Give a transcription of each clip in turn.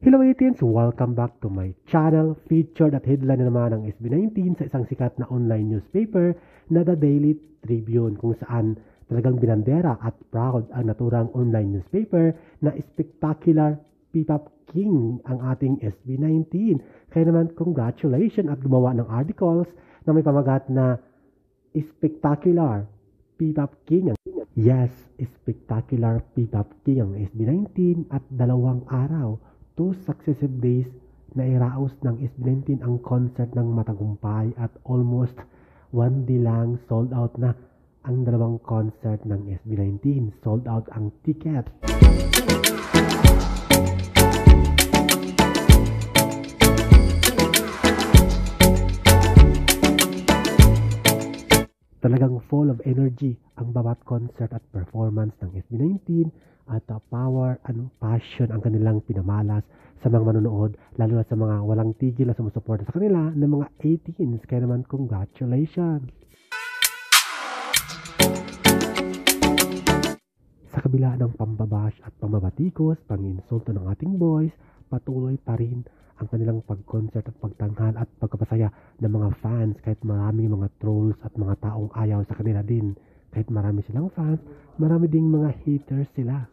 Hello 18s! Welcome back to my channel. Featured at headline na naman ng SB19 sa isang sikat na online newspaper na The Daily Tribune, kung saan talagang binandera at proud ang naturang online newspaper na spectacular P-Pop King ang ating SB19. Kaya naman congratulations at gumawa ng articles na may pamagat na spectacular P-Pop King. Yes, spectacular P-Pop King ang SB19 at 2 araw, 2 successive days na iraos ng SB19 ang concert ng matagumpay at almost 1 day lang sold out na ang 2 concert ng SB19. Sold out ang ticket. Talagang full of energy ang bawat concert at performance ng SB19 at power and passion ang kanilang pinamalas sa mga manonood, lalo na sa mga walang tigil na sumusuporta sa kanila ng mga 18s. Kaya naman congratulations! Sa kabila ng pambabash at pambabatikos, pang-insulto ng ating boys, patuloy pa rin ang kanilang pag-concert at pagtanghal at pagkapasaya ng mga fans kahit maraming mga trolls at mga taong ayaw sa kanila din. Kahit marami silang fans, marami ding mga haters sila.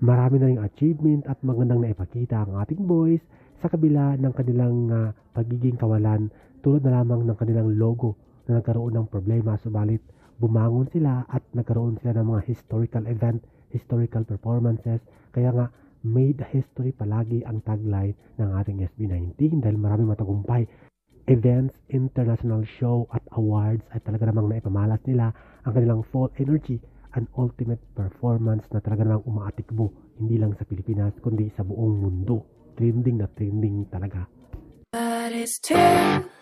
Marami na ring achievement at magandang naipakita ang ating boys sa kabila ng kanilang pagiging kawalan, tulad na lamang ng kanilang logo na nagkaroon ng problema, subalit bumangon sila at nagkaroon sila ng mga historical event, historical performances. Kaya nga made history palagi ang tagline ng ating SB19 dahil maraming matagumpay events, international show at awards ay talaga namang naipamalas nila ang kanilang full energy and ultimate performance na talaga namang umaatikbo hindi lang sa Pilipinas kundi sa buong mundo. Trending na trending talaga. But it's too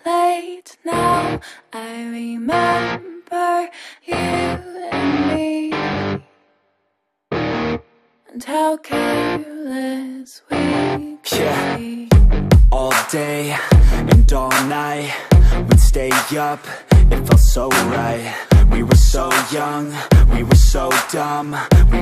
late now. I remember you and me, and how careless we could be. All day and all night, we'd stay up, it felt so right. We were so young, we were so dumb. We